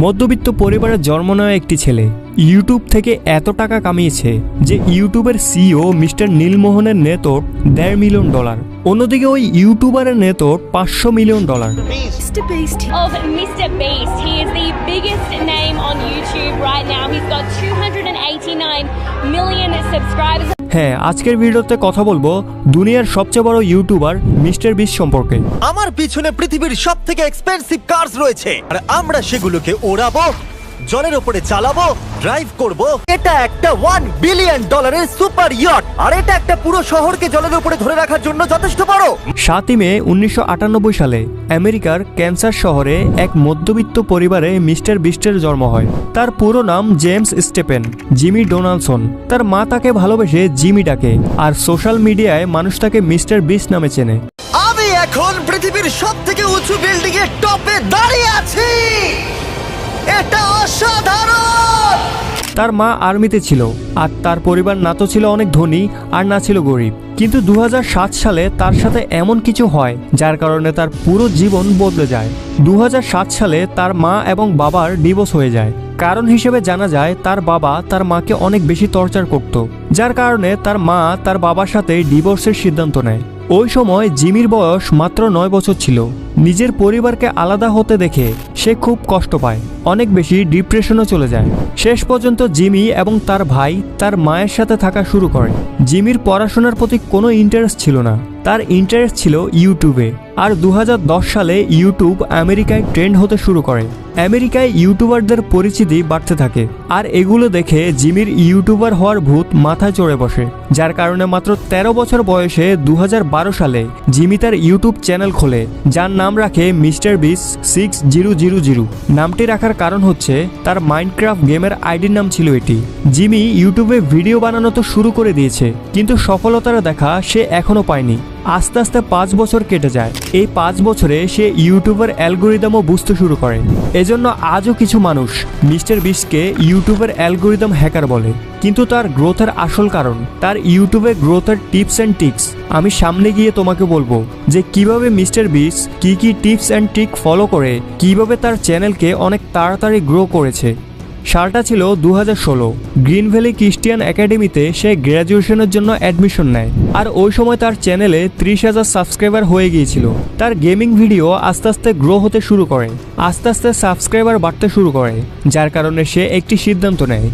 মধ্যবিত্ত পরিবারে জন্ম নেওয়া একটি ছেলে ইউটিউব থেকে এত টাকা কামিয়েছে যে ইউটিউবের সিইও মিস্টার নীলমোহনের নেতর $1.5 মিলিয়ন। অন্যদিকে ওই ইউটিউবারের নেতর $500 million. Mr. Beast. Of Mr. Beast. He is the biggest name on YouTube right now. He's got 289 million subscribers. হ্যাঁ, আজকের ভিডিওতে কথা বলবো দুনিয়ার সবচেয়ে বড় ইউটিউবার মিস্টার বিস্ট সম্পর্কে। আমার পিছনে পৃথিবীর সবথেকে এক্সপেন্সিভ কার্স রয়েছে আর আমরা সেগুলোকে ওড়াবো, জলের উপরে চালাবো, ড্রাইভ করব। এটা একটা $1 বিলিয়ন সুপার ইয়ট আর এটা একটা পুরো শহরকে জলের উপরে ধরে রাখার জন্য যথেষ্ট বড়। 7 মে 1998 সালে আমেরিকার ক্যান্সাস শহরে এক মধ্যবিত্ত পরিবারে মিস্টার বিস্টের জন্ম হয়। তার পুরো নাম জেমস স্টেপেন জিমি ডোনাল্ডসন। তার মা তাকে ভালোবেসে জিমি ডাকে, আর সোশ্যাল মিডিয়ায় মানুষ তাকে মিস্টার বিস্ট নামে চেনে। আমি এখন পৃথিবীর সবথেকে উঁচু বিল্ডিং এর টপে দাঁড়িয়ে আছি। এটা অসাধারণ। তার মা আর্মিতে ছিল, আর তার পরিবার না তো ছিল অনেক ধনী আর না ছিল গরিব। কিন্তু 2007 সালে তার সাথে এমন কিছু হয় যার কারণে তার পুরো জীবন বদলে যায়। 2007 সালে তার মা এবং বাবার ডিভোর্স হয়ে যায়। কারণ হিসেবে জানা যায় তার বাবা তার মাকে অনেক বেশি টর্চার করত, যার কারণে তার মা তার বাবার সাথে ডিভোর্সের সিদ্ধান্ত নেয়। ওই সময় জিমির বয়স মাত্র 9 বছর ছিল। নিজের পরিবারকে আলাদা হতে দেখে সে খুব কষ্ট পায়, অনেক বেশি ডিপ্রেশনে চলে যায়। শেষ পর্যন্ত জিমি এবং তার ভাই তার মায়ের সাথে থাকা শুরু করে। জিমির পড়াশোনার প্রতি কোনো ইন্টারেস্ট ছিল না, তার ইন্টারেস্ট ছিল ইউটিউবে। আর 2010 সালে ইউটিউব আমেরিকায় ট্রেন্ড হতে শুরু করে। আমেরিকায় ইউটিউবারদের পরিচিতি বাড়তে থাকে, আর এগুলো দেখে জিমির ইউটিউবার হওয়ার ভূত মাথায় চড়ে বসে। যার কারণে মাত্র 13 বছর বয়সে 2012 সালে জিমি তার ইউটিউব চ্যানেল খোলে, যার নাম রাখে মিস্টার বিস্ট 6000। নামটি রাখার কারণ হচ্ছে তার মাইনক্রাফট গেমের আইডির নাম ছিল এটি। জিমি ইউটিউবে ভিডিও বানানো তো শুরু করে দিয়েছে, কিন্তু সফলতার দেখা সে এখনো পায়নি। আস্তে আস্তে 5 বছর কেটে যায়। এই 5 বছরে সে ইউটিউবের অ্যালগোরিদমও বুঝতে শুরু করে। এজন্য আজও কিছু মানুষ মিস্টার বিস্টকে ইউটিউবের অ্যালগোরিদম হ্যাকার বলে। কিন্তু তার গ্রোথের আসল কারণ তার ইউটিউবে গ্রোথের টিপস অ্যান্ড ট্রিক্স। আমি সামনে গিয়ে তোমাকে বলবো যে কিভাবে মিস্টার বিস্ট কি টিপস অ্যান্ড ট্রিক ফলো করে কিভাবে তার চ্যানেলকে অনেক তাড়াতাড়ি গ্রো করেছে। সালটা ছিল 2016। গ্রিন ভ্যালি ক্রিশ্চিয়ান একাডেমিতে সে গ্র্যাজুয়েশনের জন্য অ্যাডমিশন নেয়। আর ওই সময় তার চ্যানেলে 30,000 সাবস্ক্রাইবার হয়ে গিয়েছিল। তার গেমিং ভিডিও আস্তে আস্তে গ্রো হতে শুরু করে, আস্তে আস্তে সাবস্ক্রাইবার বাড়তে শুরু করে, যার কারণে সে একটি সিদ্ধান্ত নেয়।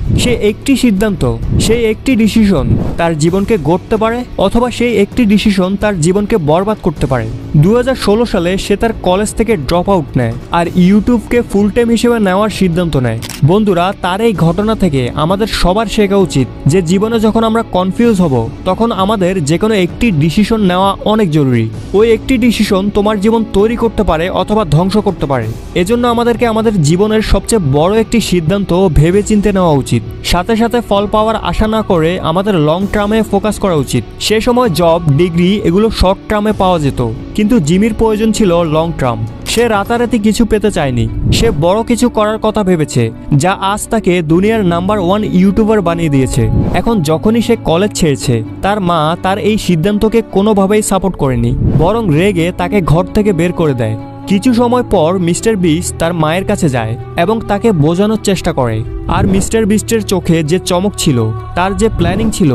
সেই একটি ডিসিশন তার জীবনকে গড়তে পারে, অথবা সেই একটি ডিসিশন তার জীবনকে বরবাদ করতে পারে। 2016 সালে সে তার কলেজ থেকে ড্রপ আউট নেয় আর ইউটিউবকে ফুল টাইম হিসেবে নেওয়ার সিদ্ধান্ত নেয়। বন্ধুরা, তার এই ঘটনা থেকে আমাদের সবার শেখা উচিত যে জীবনে যখন আমরা কনফিউজ হব তখন আমাদের যে কোনো একটি ডিসিশন নেওয়া অনেক জরুরি। ওই একটি ডিসিশন তোমার জীবন তৈরি করতে পারে অথবা ধ্বংস করতে পারে। এজন্য আমাদেরকে আমাদের জীবনের সবচেয়ে বড় একটি সিদ্ধান্ত ভেবে চিন্তে নেওয়া উচিত। সাথে সাথে ফল পাওয়ার আশা না করে আমাদের লং টার্মে ফোকাস করা উচিত। সে সময় জব, ডিগ্রি এগুলো শর্ট টার্মে পাওয়া যেত, কিন্তু জিমির প্রয়োজন ছিল লং টার্ম। সে রাতারাতি কিছু পেতে চায়নি, সে বড় কিছু করার কথা ভেবেছে, যা আজ তাকে দুনিয়ার নাম্বার 1 ইউটিউবার বানিয়ে দিয়েছে। এখন যখনই সে কলেজ ছেড়েছে, তার মা তার এই সিদ্ধান্তকে কোনোভাবেই সাপোর্ট করেনি, বরং রেগে তাকে ঘর থেকে বের করে দেয়। কিছু সময় পর মিস্টার বিস্ট তার মায়ের কাছে যায় এবং তাকে বোঝানোর চেষ্টা করে। আর মিস্টার বিস্টের চোখে যে চমক ছিল, তার যে প্ল্যানিং ছিল,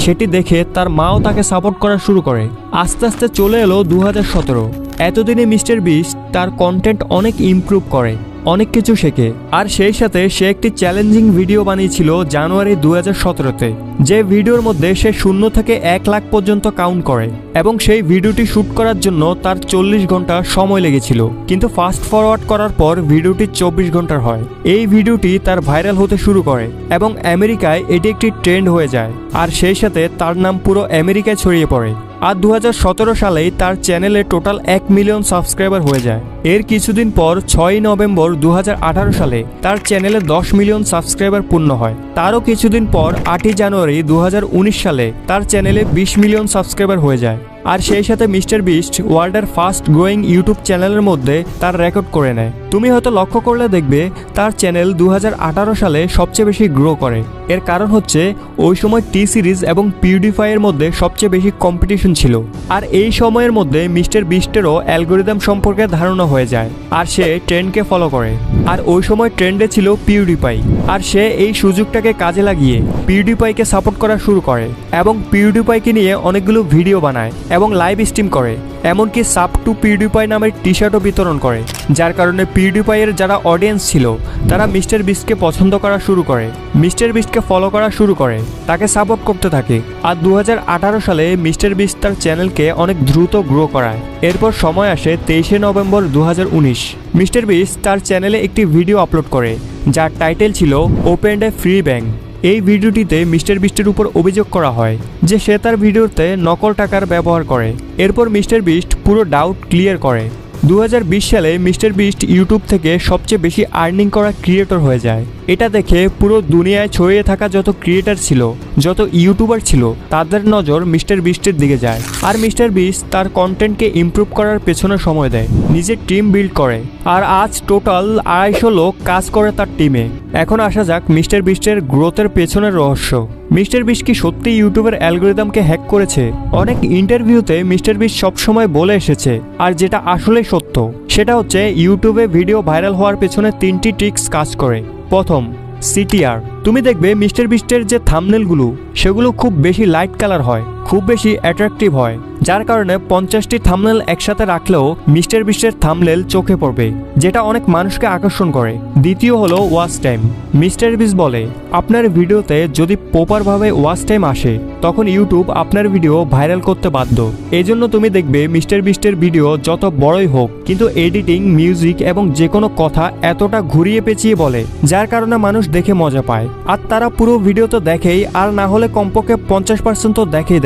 সেটি দেখে তার মাও তাকে সাপোর্ট করা শুরু করে। আস্তে আস্তে চলে এলো 2017। এতদিনে মিস্টার বিস্ট তার কন্টেন্ট অনেক ইমপ্রুভ করে, অনেক কিছু শেখে। আর সেই সাথে সে একটি চ্যালেঞ্জিং ভিডিও বানিয়েছিল জানুয়ারি 2017-তে, যে ভিডিওর মধ্যে সে 0 থেকে 1 লাখ পর্যন্ত কাউন্ট করে, এবং সেই ভিডিওটি শুট করার জন্য তার 40 ঘন্টা সময় লেগেছিল। কিন্তু ফাস্ট ফরওয়ার্ড করার পর ভিডিওটি 24 ঘন্টার হয়। এই ভিডিওটি তার ভাইরাল হতে শুরু করে এবং আমেরিকায় এটি একটি ট্রেন্ড হয়ে যায়। আর সেই সাথে তার নাম পুরো আমেরিকায় ছড়িয়ে পড়ে। আর 2017 সালেই তার চ্যানেলে টোটাল 1 মিলিয়ন সাবস্ক্রাইবার হয়ে যায়। এর কিছুদিন পর 6 নভেম্বর 2018 সালে তার চ্যানেলে 10 মিলিয়ন সাবস্ক্রাইবার পূর্ণ হয়। তারও কিছুদিন পর 8 জানুয়ারি 2019 সালে তার চ্যানেলে 20 মিলিয়ন সাবস্ক্রাইবার হয়ে যায়। আর সেই সাথে মিস্টার বিস্ট ওয়ার্ল্ডের ফাস্ট গ্রোয়িং ইউটিউব চ্যানেলের মধ্যে তার রেকর্ড করে নেয়। তুমি হয়তো লক্ষ্য করলে দেখবে তার চ্যানেল 2018 সালে সবচেয়ে বেশি গ্রো করে। এর কারণ হচ্ছে ওই সময় টি সিরিজ এবং পিউডিফাইয়ের মধ্যে সবচেয়ে বেশি কম্পিটিশন ছিল। আর এই সময়ের মধ্যে মিস্টার বিস্টেরও অ্যালগোরিদম সম্পর্কে ধারণা হয়ে যায় আর সে ট্রেন্ডকে ফলো করে। আর ওই সময় ট্রেন্ডে ছিল পিউডিফাই, আর সে এই সুযোগটাকে কাজে লাগিয়ে পিউডিফাইকে সাপোর্ট করা শুরু করে এবং পিউডিফাইকে নিয়ে অনেকগুলো ভিডিও বানায় এবং লাইভ স্ট্রিম করে, এমনকি সাব টু পিউডিফাই নামের টি শার্টও বিতরণ করে। যার কারণে পিউডিফাইয়ের যারা অডিয়েন্স ছিল তারা মিস্টার বিস্টকে পছন্দ করা শুরু করে, মিস্টার বিস্টকে ফলো করা শুরু করে, তাকে সাপোর্ট করতে থাকে। আর 2018 সালে মিস্টার বিস্ট তার চ্যানেলকে অনেক দ্রুত গ্রো করায়। এরপর সময় আসে 23শে নভেম্বর 2019। মিস্টার বিস্ট তার চ্যানেলে একটি ভিডিও আপলোড করে যার টাইটেল ছিল ওপেন এ ফ্রি ব্যাংক। এই ভিডিওটিতে মিস্টার বিস্টের উপর অভিযোগ করা হয় যে সে তার ভিডিওতে নকল টাকার ব্যবহার করে। এরপর মিস্টার বিস্ট পুরো ডাউট ক্লিয়ার করে। 2020 সালে মিস্টার বিস্ট ইউটিউব থেকে সবচেয়ে বেশি আর্নিং করা ক্রিয়েটর হয়ে যায়। এটা দেখে পুরো দুনিয়ায় ছড়িয়ে থাকা যত ক্রিয়েটর ছিল, যত ইউটিউবার ছিল, তাদের নজর মিস্টার বিস্টের দিকে যায়। আর মিস্টার বিস্ট তার কন্টেন্টকে ইমপ্রুভ করার পেছনে সময় দেয়, নিজের টিম বিল্ড করে। আর আজ টোটাল 250 লোক কাজ করে তার টিমে। এখন আসা যাক মিস্টার বিস্টের গ্রোথের পেছনের রহস্য। মিস্টার বিস্ট কি সত্যি ইউটিউবের অ্যালগোরিদমকে হ্যাক করেছে? অনেক ইন্টারভিউতে মিস্টার বিস্ট সবসময় বলে এসেছে, আর যেটা আসলেই সত্য সেটা হচ্ছে ইউটিউবে ভিডিও ভাইরাল হওয়ার পেছনে 3টি ট্রিক্স কাজ করে। প্রথম, সিটিআর। তুমি দেখবে মিস্টার বিস্টের যে থাম্বনেলগুলো সেগুলো খুব বেশি লাইট কালার হয়, খুব বেশি অ্যাট্রাকটিভ হয়, যার কারণে 50টি থাম্বনেল একসাথে রাখলেও মিস্টার বিস্টের থাম্বনেল চোখে পড়বে, যেটা অনেক মানুষকে আকর্ষণ করে। দ্বিতীয় হলো ওয়াচ টাইম। মিস্টার বিস্ট বলে আপনার ভিডিওতে যদি প্রপারভাবে ওয়াচ টাইম আসে তখন ইউটিউব আপনার ভিডিও ভাইরাল করতে বাধ্য। এই জন্য তুমি দেখবে মিস্টার বিস্টের ভিডিও যত বড়ই হোক কিন্তু এডিটিং, মিউজিক এবং যে কোনো কথা এতটা ঘুরিয়ে পেঁচিয়ে বলে যার কারণে মানুষ দেখে মজা পায়। আর তারা পুরো ভিডিও তো দেখেই, আর না হলে কমপক্ষে 50% তো দেখে,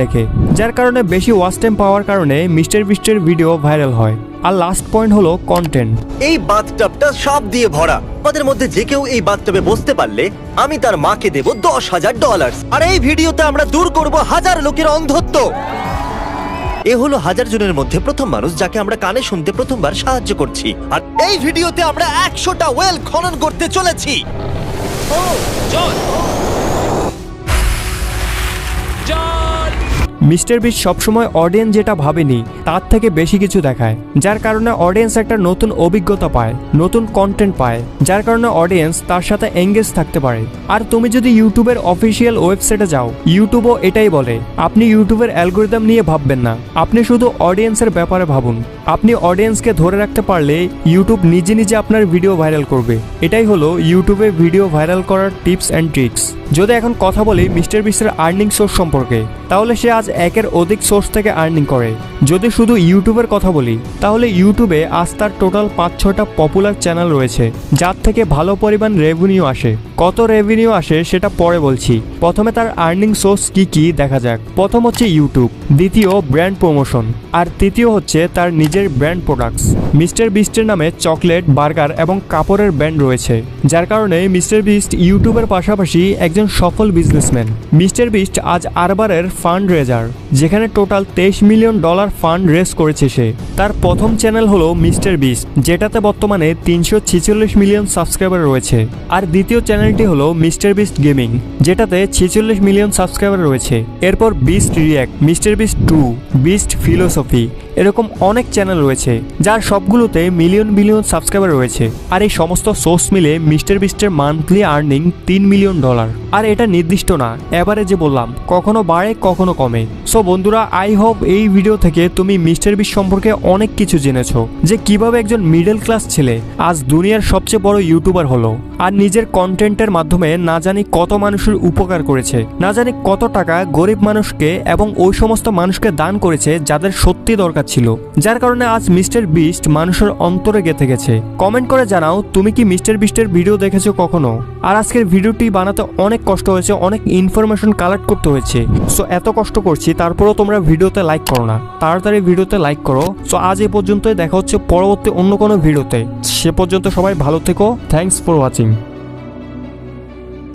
যার কারণে বেশি ওয়াচ টাইম পাওয়ার কারণে মিস্টার বিস্টের ভিডিও ভাইরাল হয়। আর লাস্ট পয়েন্ট হলো কন্টেন্ট। এই বাথটাবটা সব দিয়ে ভরা। আমাদের মধ্যে যে কেউ এই বাথটাবে বসতে পারলে আমি তার মাকে দেব $10,000। আর এই ভিডিওতে আমরা দূর করব 1000 লোকের অন্ধত্ব। এ হলো 1000 জনের মধ্যে প্রথম মানুষ যাকে আমরা কানে শুনতে প্রথমবার সাহায্য করছি। আর এই ভিডিওতে আমরা 100টা ওয়েল খনন করতে চলেছি। মিস্টার বিস্ট সবসময় অডিয়েন্স যেটা ভাবেনি তার থেকে বেশি কিছু দেখায়, যার কারণে অডিয়েন্স একটা নতুন অভিজ্ঞতা পায়, নতুন কন্টেন্ট পায়, যার কারণে অডিয়েন্স তার সাথে এঙ্গেজ থাকতে পারে। আর তুমি যদি ইউটিউবের অফিসিয়াল ওয়েবসাইটে যাও, ইউটিউবও এটাই বলে আপনি ইউটিউবের অ্যালগোরিদম নিয়ে ভাববেন না, আপনি শুধু অডিয়েন্সের ব্যাপারে ভাবুন। আপনি অডিয়েন্সকে ধরে রাখতে পারলে ইউটিউব নিজে নিজে আপনার ভিডিও ভাইরাল করবে। এটাই হলো ইউটিউবে ভিডিও ভাইরাল করার টিপস অ্যান্ড ট্রিক্স। যদি এখন কথা বলি মিস্টার বিস্টের আর্নিং সোর্স সম্পর্কে, তাহলে সে আজ 1-এর অধিক সোর্স থেকে আর্নিং করে। যদি শুধু ইউটিউবের কথা বলি তাহলে ইউটিউবে আজ তার টোটাল 5-6টা পপুলার চ্যানেল রয়েছে যার থেকে ভালো পরিমাণ রেভিনিউ আসে। কত রেভিনিউ আসে সেটা পরে বলছি, প্রথমে তার আর্নিং সোর্স কি কি দেখা যাক। প্রথম হচ্ছে ইউটিউব, দ্বিতীয় ব্র্যান্ড প্রমোশন, আর তৃতীয় হচ্ছে তার নিজের ব্র্যান্ড প্রোডাক্টস। মিস্টার বিস্টের নামে চকলেট, বার্গার এবং কাপড়ের ব্র্যান্ড রয়েছে, যার কারণে মিস্টার বিস্ট ইউটিউবের পাশাপাশি একজন সফল বিজনেসম্যান। মিস্টার বিস্ট আজ আরবারের ফান্ড রেজার, যেখানে টোটাল $23 মিলিয়ন ফান্ড রেজ করেছে সে। তার প্রথম চ্যানেল হলো মিস্টার বিস্ট, যেটাতে বর্তমানে 346 মিলিয়ন সাবস্ক্রাইবার রয়েছে। আর দ্বিতীয় চ্যানেলটি হলো মিস্টার বিস্ট গেমিং, যেটাতে 46 মিলিয়ন সাবস্ক্রাইবার রয়েছে। এরপর beast react, mister beast 2, beast philosophy, এরকম অনেক চ্যানেল রয়েছে যার সবগুলোতে মিলিয়ন সাবস্ক্রাইবার রয়েছে। আর এই সমস্ত সোর্স মিলে মিস্টার বিস্টের মান্থলি আর্নিং $3 মিলিয়ন। আর এটা নির্দিষ্ট না, এভারেজে বললাম, কখনো বাড়ে কখনো কমে। সো বন্ধুরা, আই হোপ এই ভিডিও থেকে তুমি মিস্টার বিস্ট সম্পর্কে অনেক কিছু জেনেছো, যে কিভাবে একজন মিডল ক্লাস ছেলে আজ দুনিয়ার সবচেয়ে বড় ইউটিউবার হলো, আর নিজের কন্টেন্টের মাধ্যমে না জানি কত মানুষের উপকার করেছে, না জানি কত টাকা গরিব মানুষকে এবং ওই সমস্ত মানুষকে দান করেছে যাদের সত্যি দরকার ছিল, যার কারণে আজ মিস্টার বিস্ট মানুষের অন্তরে গেঁথে গেছে। কমেন্ট করে জানাও তুমি কি মিস্টার বিস্টের ভিডিও দেখেছো কখনো। আর আজকের ভিডিওটি বানাতে অনেক কষ্ট হয়েছে, অনেক ইনফরমেশন কালেক্ট করতে হয়েছে। সো এত কষ্ট করছি তারপরেও তোমরা ভিডিওতে লাইক করো না, তাড়াতাড়ি ভিডিওতে লাইক করো। সো আজ এই পর্যন্তই, দেখা হচ্ছে পরবর্তী অন্য কোনো ভিডিওতে। সে পর্যন্ত সবাই ভালো থেকো। Thanks for watching.